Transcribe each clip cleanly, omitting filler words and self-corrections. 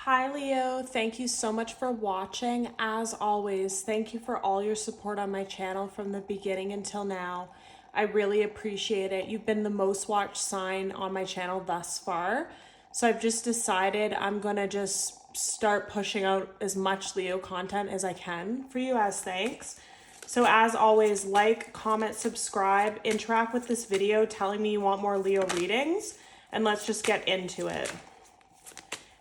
Hi Leo, thank you so much for watching. As always, thank you for all your support on my channel from the beginning until now. I really appreciate it. You've been the most watched sign on my channel thus far. So I've just decided I'm gonna just start pushing out as much Leo content as I can for you as thanks. So as always, like, comment, subscribe, interact with this video telling me you want more Leo readings, and let's just get into it.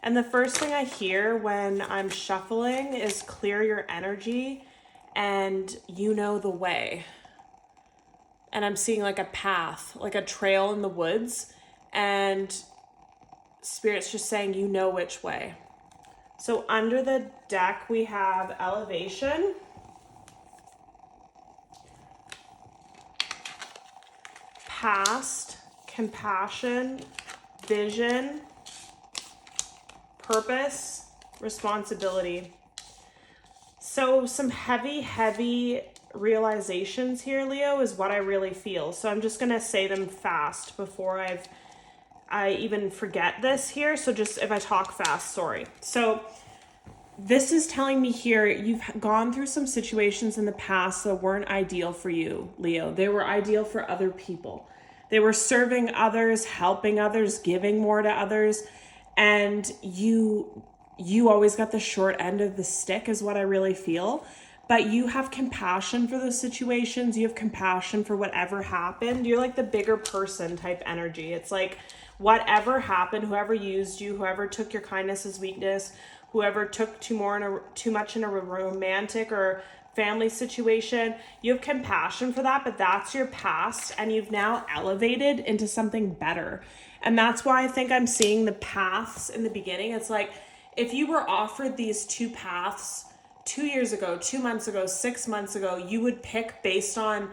And the first thing I hear when I'm shuffling is clear your energy and you know the way. And I'm seeing like a path, like a trail in the woods, and Spirit's just saying you know which way. So under the deck we have elevation, past, compassion, vision, purpose, responsibility. So some heavy realizations here, Leo, is what I really feel. So I'm just gonna say them fast before I even forget this here. So just if I talk fast, sorry. So this is telling me here, you've gone through some situations in the past that weren't ideal for you, Leo. They were ideal for other people. They were serving others, helping others, giving more to others. And you always got the short end of the stick is what I really feel. But you have compassion for those situations. You have compassion for whatever happened. You're like the bigger person type energy. It's like whatever happened, whoever used you, whoever took your kindness as weakness, whoever took too much in a romantic or family situation, you have compassion for that, but that's your past and you've now elevated into something better. And that's why I think I'm seeing the paths in the beginning. It's like if you were offered these two paths 2 years ago, 2 months ago, 6 months ago, you would pick based on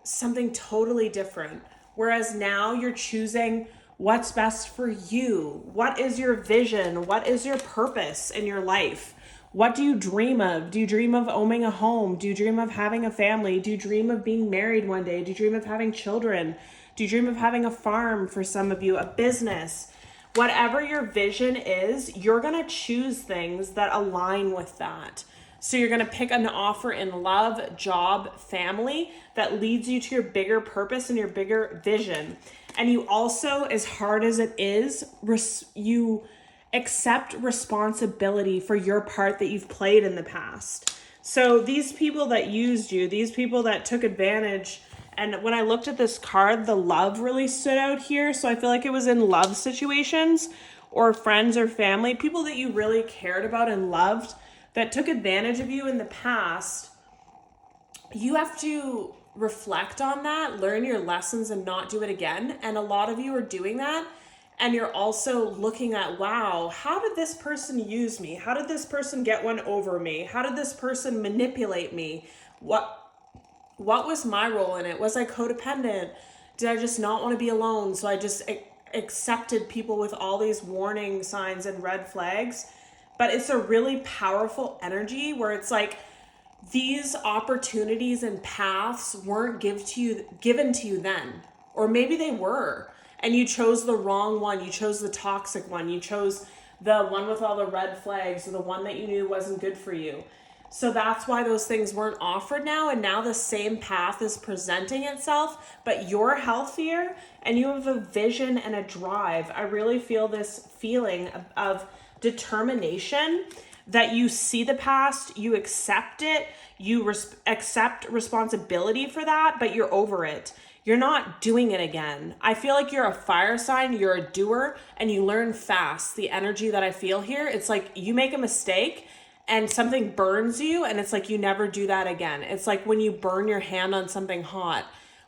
something totally different. Whereas now you're choosing what's best for you. What is your vision? What is your purpose in your life? What do you dream of? Do you dream of owning a home? Do you dream of having a family? Do you dream of being married one day? Do you dream of having children? Do you dream of having a farm for some of you, a business? Whatever your vision is, you're gonna choose things that align with that. So you're gonna pick an offer in love, job, family that leads you to your bigger purpose and your bigger vision. And you also, as hard as it is, you accept responsibility for your part that you've played in the past. So these people that used you, these people that took advantage, and when I looked at this card, the love really stood out here. So I feel like it was in love situations or friends or family, people that you really cared about and loved that took advantage of you in the past. You have to reflect on that, learn your lessons and not do it again. And a lot of you are doing that. And you're also looking at, wow, how did this person use me? How did this person get one over me? How did this person manipulate me? What was my role in it? Was I codependent? Did I just not want to be alone? So I just accepted people with all these warning signs and red flags. But it's a really powerful energy where it's like these opportunities and paths weren't given to you then. Or maybe they were. And you chose the wrong one. You chose the toxic one. You chose the one with all the red flags or the one that you knew wasn't good for you. So that's why those things weren't offered now. And now the same path is presenting itself, but you're healthier and you have a vision and a drive. I really feel this feeling of determination that you see the past, you accept it, you accept responsibility for that, but you're over it. You're not doing it again. I feel like you're a fire sign, you're a doer, and you learn fast. The energy that I feel here, it's like you make a mistake and something burns you and it's like you never do that again. It's like when you burn your hand on something hot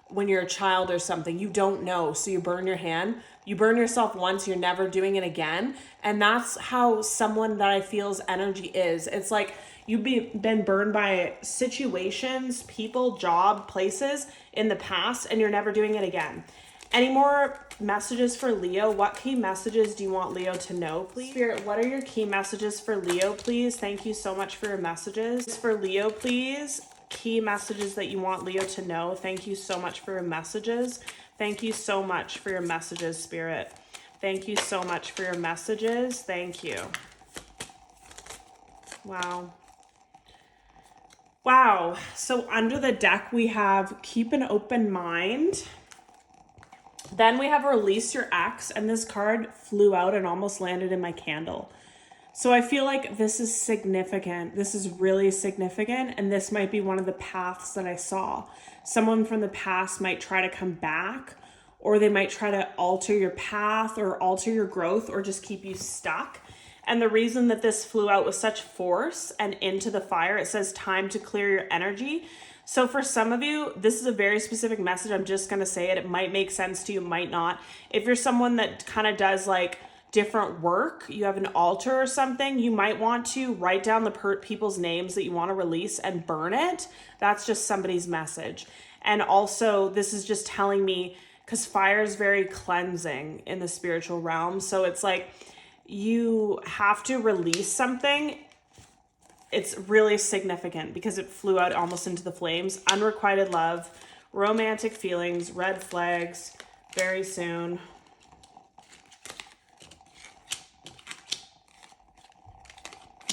when you're a child or something, you don't know, so you burn your hand. You burn yourself once, you're never doing it again. And that's how someone that I feel's energy is. It's like you've been burned by situations, people, job, places in the past, and you're never doing it again. Any more messages for Leo? What key messages do you want Leo to know, please? Spirit, what are your key messages for Leo, please? Thank you so much for your messages. For Leo, please. Key messages that you want Leo to know. Thank you so much for your messages. Thank you so much for your messages, Spirit. Thank you so much for your messages. Thank you. Wow. Wow. So under the deck, we have keep an open mind. Then we have release your ex, and this card flew out and almost landed in my candle. So I feel like this is significant. This is really significant, and this might be one of the paths that I saw. Someone from the past might try to come back, or they might try to alter your path or alter your growth or just keep you stuck. And the reason that this flew out with such force and into the fire, it says time to clear your energy. So for some of you, this is a very specific message. I'm just going to say it. It might make sense to you, might not. If you're someone that kind of does like different work, you have an altar or something, you might want to write down the people's names that you want to release and burn it. That's just somebody's message. And also, this is just telling me, because fire is very cleansing in the spiritual realm. So it's like, you have to release something. It's really significant because it flew out almost into the flames. Unrequited love, romantic feelings, red flags, very soon.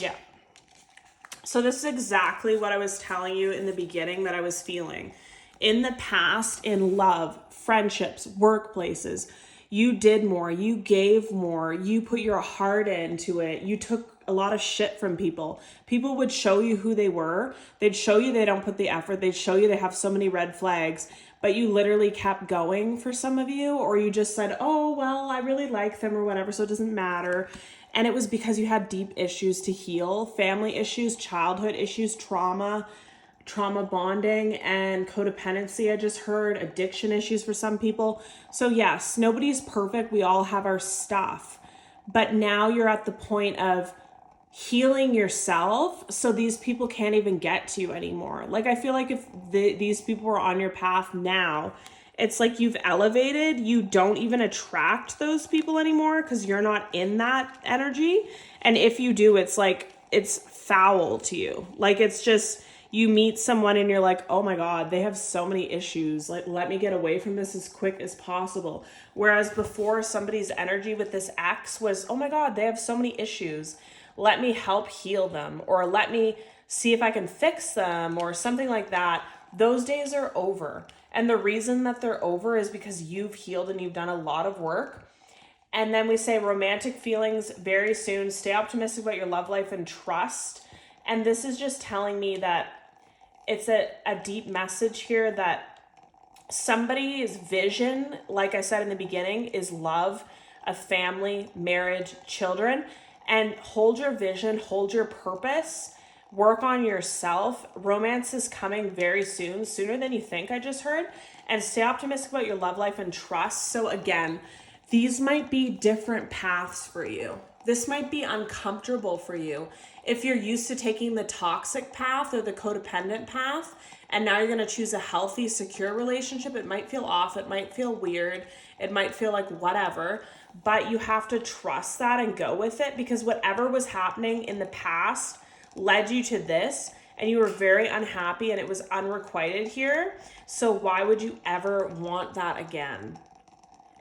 Yeah. So this is exactly what I was telling you in the beginning that I was feeling. In the past, in love, friendships, workplaces, you did more, you gave more, you put your heart into it, you took a lot of shit from people. People would show you who they were, they'd show you they don't put the effort, they'd show you they have so many red flags, but you literally kept going for some of you, or you just said, oh, well, I really like them or whatever, so it doesn't matter. And it was because you had deep issues to heal, family issues, childhood issues, trauma bonding, and codependency. I just heard addiction issues for some people. So yes, nobody's perfect. We all have our stuff, but now you're at the point of healing yourself. So these people can't even get to you anymore. Like, I feel like if these people were on your path now, it's like you've elevated, you don't even attract those people anymore because you're not in that energy. And if you do, it's like, it's foul to you. Like, it's just, you meet someone and you're like, oh my God, they have so many issues. Like, let me get away from this as quick as possible. Whereas before, somebody's energy with this ex was, oh my God, they have so many issues. Let me help heal them, or let me see if I can fix them, or something like that. Those days are over. And the reason that they're over is because you've healed and you've done a lot of work. And then we say romantic feelings very soon. Stay optimistic about your love life and trust. And this is just telling me that it's a deep message here that somebody's vision, like I said in the beginning, is love, a family, marriage, children. And hold your vision, hold your purpose, work on yourself. Romance is coming very soon, sooner than you think, I just heard. And stay optimistic about your love life and trust. So again, these might be different paths for you. This might be uncomfortable for you. If you're used to taking the toxic path or the codependent path, and now you're going to choose a healthy, secure relationship, it might feel off, it might feel weird, it might feel like whatever, but you have to trust that and go with it, because whatever was happening in the past led you to this, and you were very unhappy and it was unrequited here. So why would you ever want that again?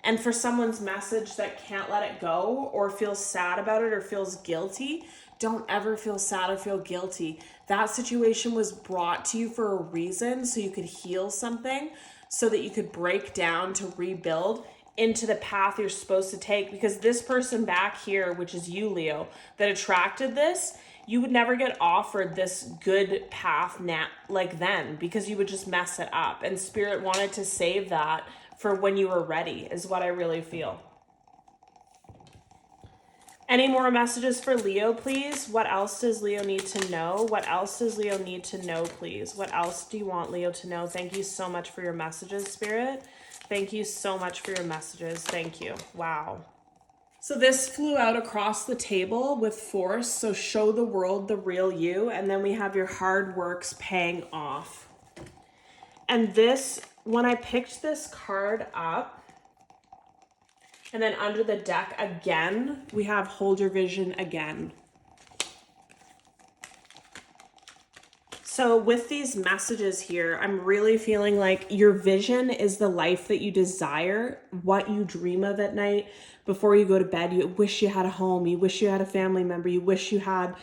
And for someone's message that can't let it go, or feels sad about it, or feels guilty, don't ever feel sad or feel guilty. That situation was brought to you for a reason, so you could heal something, so that you could break down to rebuild into the path you're supposed to take. Because this person back here, which is you, Leo, that attracted this, you would never get offered this good path now, like then, because you would just mess it up. And Spirit wanted to save that for when you were ready, is what I really feel. Any more messages for Leo, please? What else does Leo need to know? What else does Leo need to know, please? What else do you want Leo to know? Thank you so much for your messages, Spirit. Thank you so much for your messages. Thank you. Wow. So this flew out across the table with force. So show the world the real you. And then we have your hard works paying off. And this, when I picked this card up, and then under the deck again, we have hold your vision again. So with these messages here, I'm really feeling like your vision is the life that you desire, what you dream of at night. Before you go to bed, you wish you had a home, you wish you had a family member, you wish you had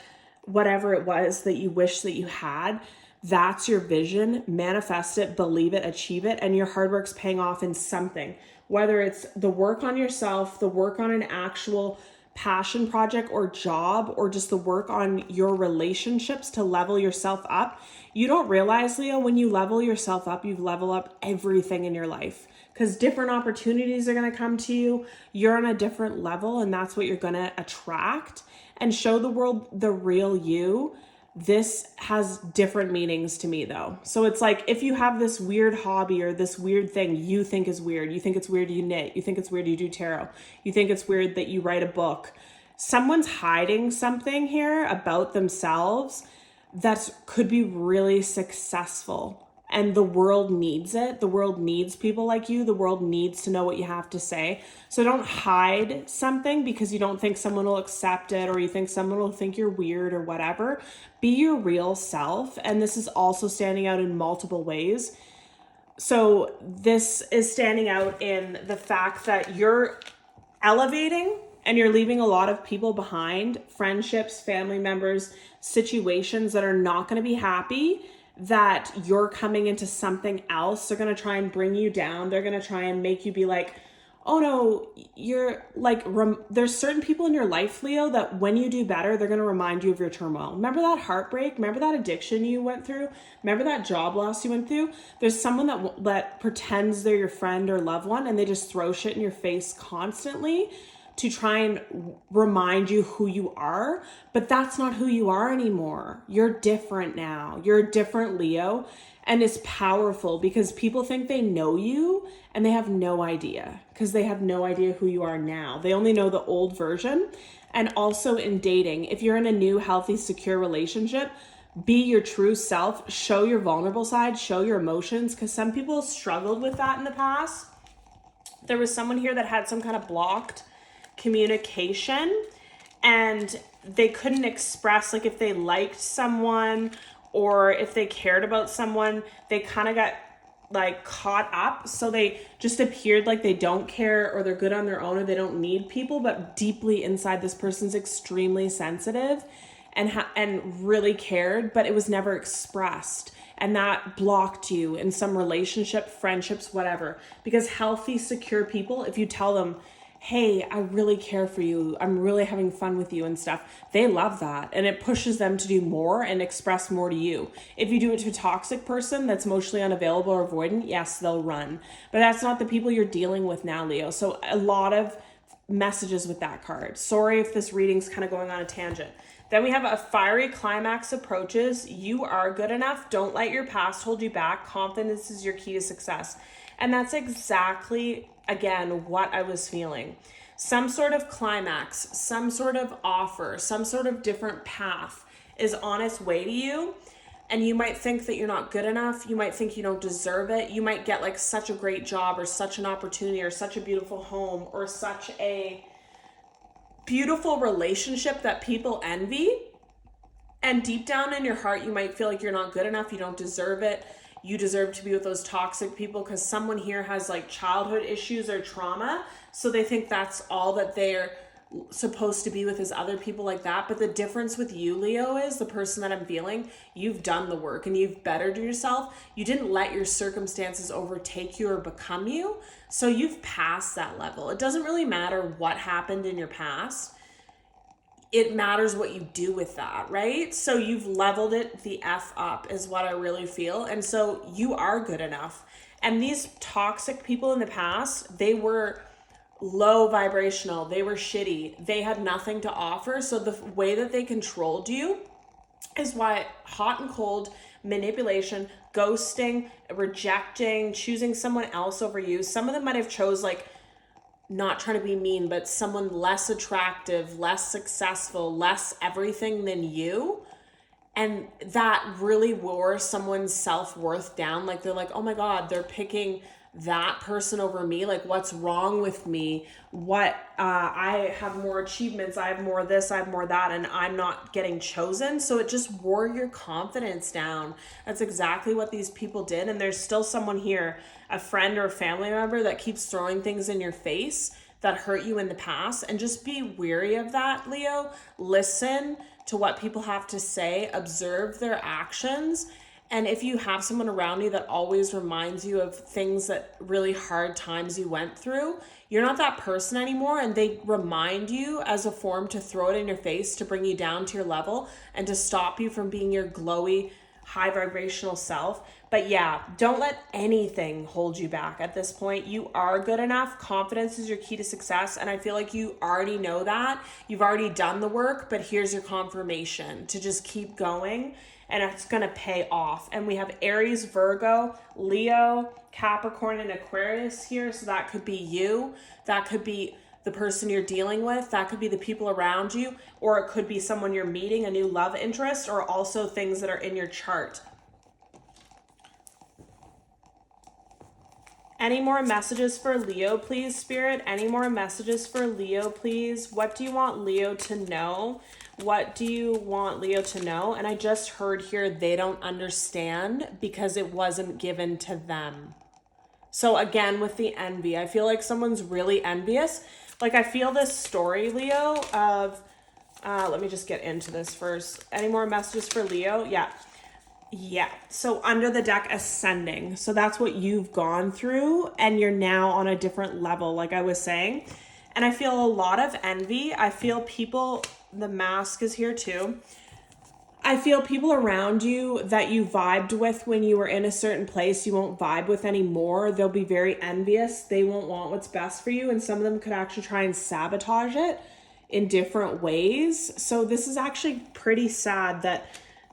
whatever it was that you wish that you had. That's your vision. Manifest it, believe it, achieve it, and your hard work's paying off in something. Whether it's the work on yourself, the work on an actual passion project or job, or just the work on your relationships to level yourself up. You don't realize, Leo, when you level yourself up, you've leveled up everything in your life, because different opportunities are going to come to you. You're on a different level, and that's what you're going to attract and show the world the real you. This has different meanings to me though. So it's like, if you have this weird hobby or this weird thing you think is weird, you think it's weird you knit, you think it's weird you do tarot, you think it's weird that you write a book, someone's hiding something here about themselves that could be really successful. And the world needs it. The world needs people like you. The world needs to know what you have to say. So don't hide something because you don't think someone will accept it, or you think someone will think you're weird or whatever. Be your real self. And this is also standing out in multiple ways. So this is standing out in the fact that you're elevating and you're leaving a lot of people behind, friendships, family members, situations that are not going to be happy, that you're coming into something else. They're going to try and bring you down. They're going to try and make you be like, oh no, you're like, there's certain people in your life, Leo, that when you do better, they're going to remind you of your turmoil. Remember that heartbreak? Remember that addiction you went through? Remember that job loss you went through? There's someone that pretends they're your friend or loved one, and they just throw shit in your face constantly to try and remind you who you are, but that's not who you are anymore. You're different now. You're a different Leo, and it's powerful because people think they know you and they have no idea, because they have no idea who you are now. They only know the old version. And also in dating, if you're in a new, healthy, secure relationship, be your true self, show your vulnerable side, show your emotions, because some people struggled with that in the past. There was someone here that had some kind of blocked communication, and they couldn't express, like, if they liked someone or if they cared about someone, they kind of got like caught up. So they just appeared like they don't care, or they're good on their own, or they don't need people, but deeply inside this person's extremely sensitive and really cared, but it was never expressed. And that blocked you in some relationship, friendships, whatever. Because healthy, secure people, if you tell them, hey, I really care for you, I'm really having fun with you and stuff, they love that. And it pushes them to do more and express more to you. If you do it to a toxic person that's emotionally unavailable or avoidant, yes, they'll run. But that's not the people you're dealing with now, Leo. So a lot of messages with that card. Sorry if this reading's kind of going on a tangent. Then we have a fiery climax approaches. You are good enough. Don't let your past hold you back. Confidence is your key to success. And that's exactly, again, what I was feeling. Some sort of climax, some sort of offer, some sort of different path is on its way to you. And you might think that you're not good enough. You might think you don't deserve it. You might get like such a great job or such an opportunity or such a beautiful home or such a beautiful relationship that people envy. And deep down in your heart, you might feel like you're not good enough. You don't deserve it. You deserve to be with those toxic people, because someone here has like childhood issues or trauma. So they think that's all that they're supposed to be with, is other people like that. But the difference with you, Leo, is the person that I'm feeling, you've done the work and you've bettered yourself. You didn't let your circumstances overtake you or become you. So you've passed that level. It doesn't really matter what happened in your past. It matters what you do with that, right? So you've leveled it the F up is what I really feel. And so you are good enough. And these toxic people in the past, they were low vibrational. They were shitty. They had nothing to offer. So the way that they controlled you is why hot and cold, manipulation, ghosting, rejecting, choosing someone else over you. Some of them might have chose, like, not trying to be mean, but someone less attractive, less successful, less everything than you. And that really wore someone's self-worth down. Like, they're like, oh my God, they're picking that person over me. Like, what's wrong with me? I have more achievements. I have more of this, I have more of that, and I'm not getting chosen. So it just wore your confidence down. That's exactly what these people did. And there's still someone here, a friend or a family member, that keeps throwing things in your face that hurt you in the past. And just be weary of that, Leo. Listen to what people have to say, observe their actions. And if you have someone around you that always reminds you of things that really hard times you went through, you're not that person anymore, and they remind you as a form to throw it in your face, to bring you down to your level and to stop you from being your glowy, high vibrational self. But yeah, don't let anything hold you back at this point. You are good enough. Confidence is your key to success. And I feel like you already know that. You've already done the work, but here's your confirmation to just keep going, and it's going to pay off. And we have Aries, Virgo, Leo, Capricorn, and Aquarius here. So that could be you. That could be the person you're dealing with. That could be the people around you, or it could be someone you're meeting, a new love interest, or also things that are in your chart. Any more messages for Leo, please, Spirit? Any more messages for Leo, please? What do you want Leo to know? What do you want Leo to know? And I just heard here they don't understand because it wasn't given to them. So again, with the envy, I feel like someone's really envious. Like I feel this story, Leo, of, let me just get into this first. Any more messages for Leo? Yeah. So under the deck, ascending. So that's what you've gone through, and you're now on a different level, like I was saying. And I feel a lot of envy. I feel people, the mask is here too. I feel people around you that you vibed with when you were in a certain place, you won't vibe with anymore. They'll be very envious. They won't want what's best for you. And some of them could actually try and sabotage it in different ways. So this is actually pretty sad that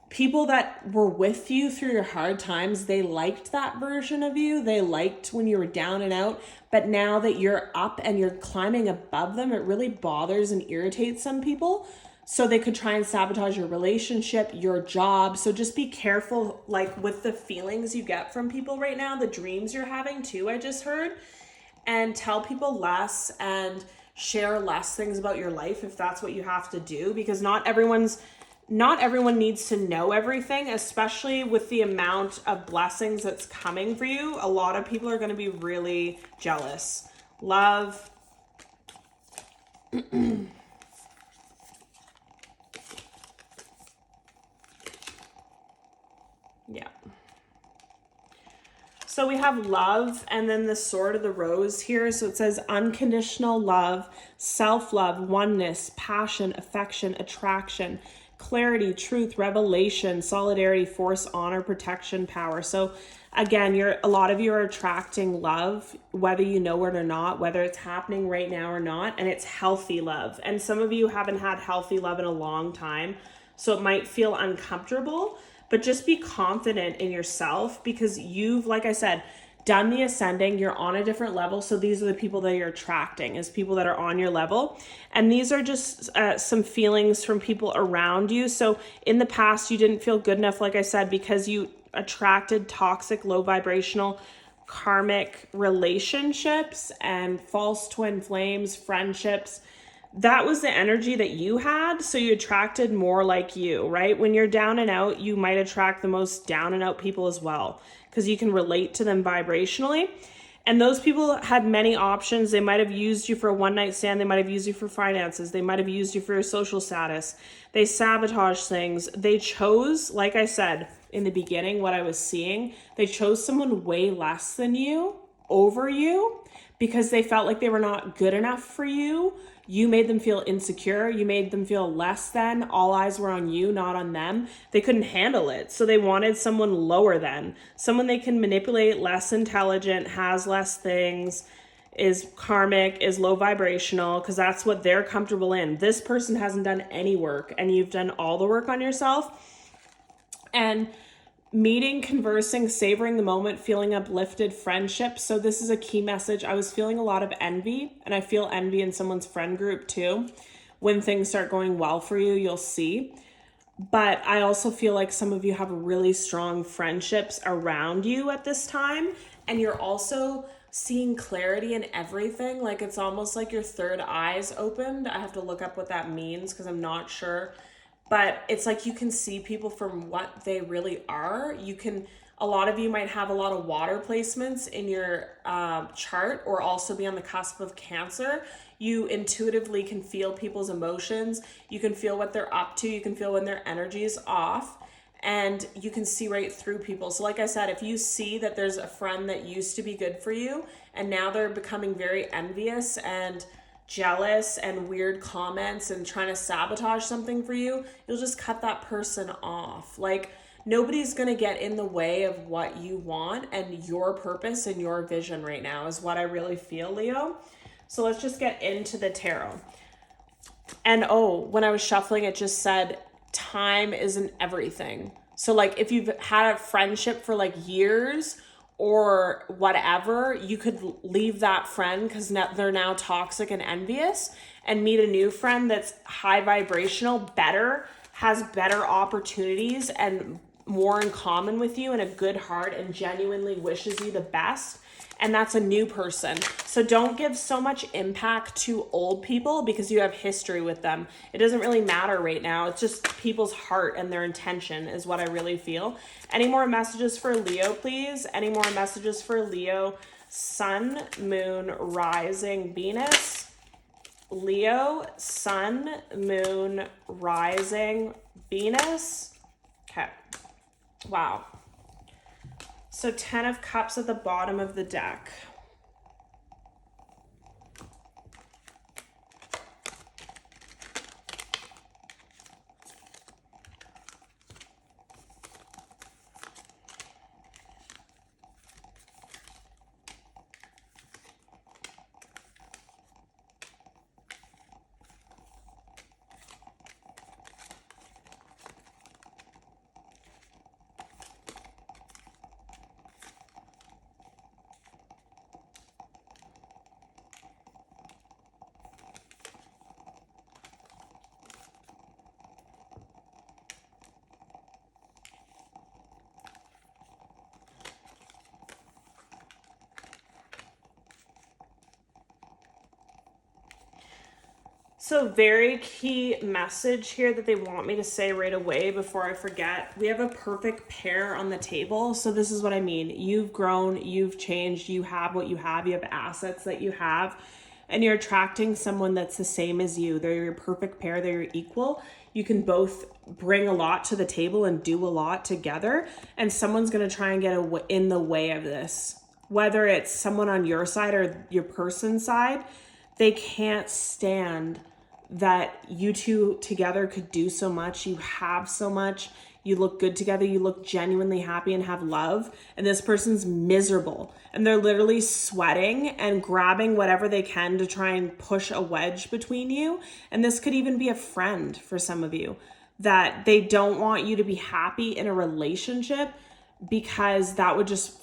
people that were with you through your hard times, they liked that version of you. They liked when you were down and out. But now that you're up and you're climbing above them, it really bothers and irritates some people. So they could try and sabotage your relationship, your job. So just be careful, like with the feelings you get from people right now, the dreams you're having too, I just heard. And tell people less and share less things about your life if that's what you have to do, because not everyone needs to know everything, especially with the amount of blessings that's coming for you. A lot of people are going to be really jealous. Love. Yeah. So we have love, and then the sword of the rose here. So it says unconditional love, self-love, oneness, passion, affection, attraction, clarity, truth, revelation, solidarity, force, honor, protection, power. So again, a lot of you are attracting love, whether you know it or not, whether it's happening right now or not, and it's healthy love. And some of you haven't had healthy love in a long time, so it might feel uncomfortable, but just be confident in yourself because you've, like I said, done the ascending. You're on a different level. So these are the people that you're attracting, is people that are on your level. And these are just some feelings from people around you. So in the past, you didn't feel good enough, like I said, because you attracted toxic, low vibrational, karmic relationships and false twin flames, friendships. That was the energy that you had, so you attracted more like you, right? When you're down and out, you might attract the most down and out people as well, because you can relate to them vibrationally. And those people had many options. They might have used you for a one-night stand. They might have used you for finances. They might have used you for your social status. They sabotage things. They chose, like I said in the beginning, what I was seeing, they chose someone way less than you over you because they felt like they were not good enough for you. You made them feel insecure. You made them feel less than. All eyes were on you, not on them. They couldn't handle it. So they wanted someone lower than, someone they can manipulate, less intelligent, has less things, is karmic, is low vibrational, because that's what they're comfortable in. This person hasn't done any work, and you've done all the work on yourself. And meeting, conversing, savoring the moment, feeling uplifted, friendship. So this is a key message. I was feeling a lot of envy, and I feel envy in someone's friend group too. When things start going well for you, you'll see. But I also feel like some of you have really strong friendships around you at this time, and you're also seeing clarity in everything. Like it's almost like your third eye's opened. I have to look up what that means because I'm not sure. But it's like you can see people from what they really are. A lot of you might have a lot of water placements in your chart, or also be on the cusp of Cancer. You intuitively can feel people's emotions. You can feel what they're up to. You can feel when their energy is off, and you can see right through people. So like I said, if you see that there's a friend that used to be good for you and now they're becoming very envious and jealous and weird comments and trying to sabotage something for you, you'll just cut that person off. Like, nobody's going to get in the way of what you want and your purpose and your vision right now is what I really feel, Leo. So let's just get into the tarot. And when I was shuffling, it just said time isn't everything. So like if you've had a friendship for like years or whatever, you could leave that friend because they're now toxic and envious, and meet a new friend that's high vibrational, better, has better opportunities and more in common with you, and a good heart, and genuinely wishes you the best. And that's a new person. So don't give so much impact to old people because you have history with them. It doesn't really matter right now. It's just people's heart and their intention is what I really feel. Any more messages for Leo, please? Any more messages for Leo? Sun, Moon, Rising, Venus. Leo, Sun, Moon, Rising, Venus. Okay. Wow. So 10 of Cups at the bottom of the deck. So very key message here that they want me to say right away before I forget. We have a perfect pair on the table. So this is what I mean. You've grown, you've changed, you have what you have assets that you have, and you're attracting someone that's the same as you. They're your perfect pair, they're your equal. You can both bring a lot to the table and do a lot together, and someone's going to try and get in the way of this. Whether it's someone on your side or your person's side, they can't stand that you two together could do so much. You have so much. You look good together. You look genuinely happy and have love. And this person's miserable. And they're literally sweating and grabbing whatever they can to try and push a wedge between you. And this could even be a friend for some of you, that they don't want you to be happy in a relationship because that would just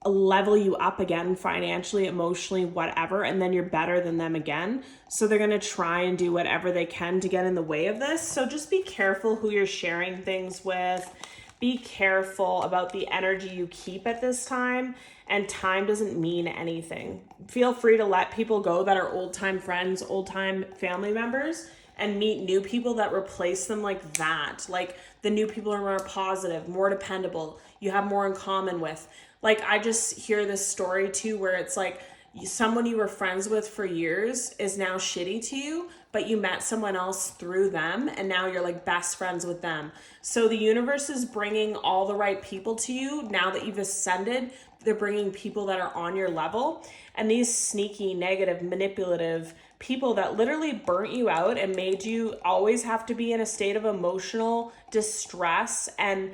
level you up again financially, emotionally, whatever, and then you're better than them again. So they're going to try and do whatever they can to get in the way of this. So just be careful who you're sharing things with. Be careful about the energy you keep at this time. And time doesn't mean anything. Feel free to let people go that are old-time friends, old-time family members, and meet new people that replace them like that. Like the new people are more positive, more dependable. You have more in common with. Like, I just hear this story too, where it's like someone you were friends with for years is now shitty to you, but you met someone else through them and now you're like best friends with them. So the universe is bringing all the right people to you. Now that you've ascended, they're bringing people that are on your level. And these sneaky, negative, manipulative people that literally burnt you out and made you always have to be in a state of emotional distress and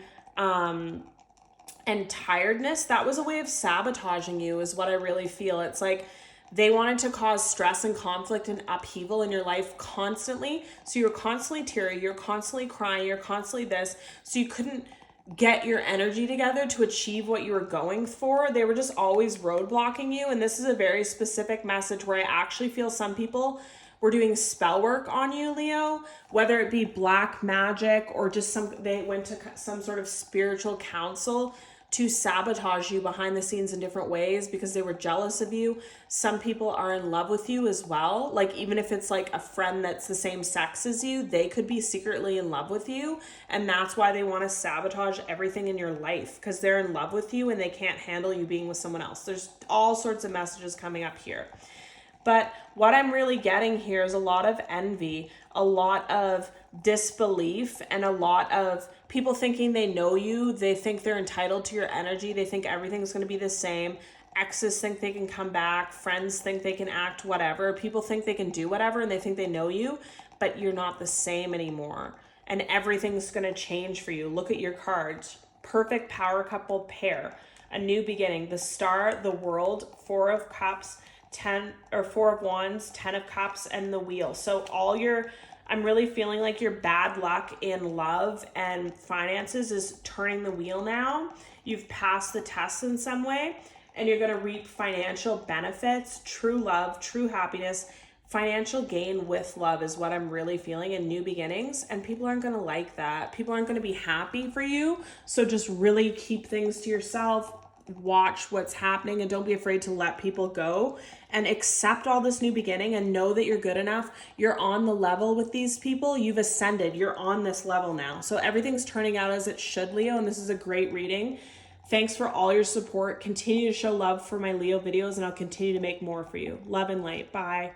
tiredness, that was a way of sabotaging you, is what I really feel. It's like they wanted to cause stress and conflict and upheaval in your life constantly. So you're constantly teary, you're constantly crying, you're constantly this. So you couldn't get your energy together to achieve what you were going for. They were just always roadblocking you. And this is a very specific message where I actually feel some people were doing spell work on you, Leo, whether it be black magic or just they went to some sort of spiritual council. to sabotage you behind the scenes in different ways because they were jealous of you. Some people are in love with you as well. Like, even if it's like a friend that's the same sex as you, they could be secretly in love with you. And that's why they want to sabotage everything in your life, because they're in love with you and they can't handle you being with someone else. There's all sorts of messages coming up here. But what I'm really getting here is a lot of envy, a lot of disbelief, and a lot of people thinking they know you. They think they're entitled to your energy. They think everything's going to be the same. Exes think they can come back. Friends think they can act whatever. People think they can do whatever, and they think they know you, but you're not the same anymore. And everything's going to change for you. Look at your cards. Perfect power couple pair. A new beginning. The Star, the World, Four of Cups, 10 or 4 of Wands, 10 of Cups, and the Wheel. So all your, I'm really feeling like your bad luck in love and finances is turning the wheel now. You've passed the test in some way, and you're going to reap financial benefits, true love, true happiness, financial gain with love is what I'm really feeling, in new beginnings. And people aren't going to like that. People aren't going to be happy for you. So just really keep things to yourself. Watch what's happening and don't be afraid to let people go and accept all this new beginning and know that you're good enough. You're on the level with these people. You've ascended. You're on this level now. So everything's turning out as it should, Leo, and this is a great reading. Thanks for all your support. Continue to show love for my Leo videos, and I'll continue to make more for you. Love and light. Bye.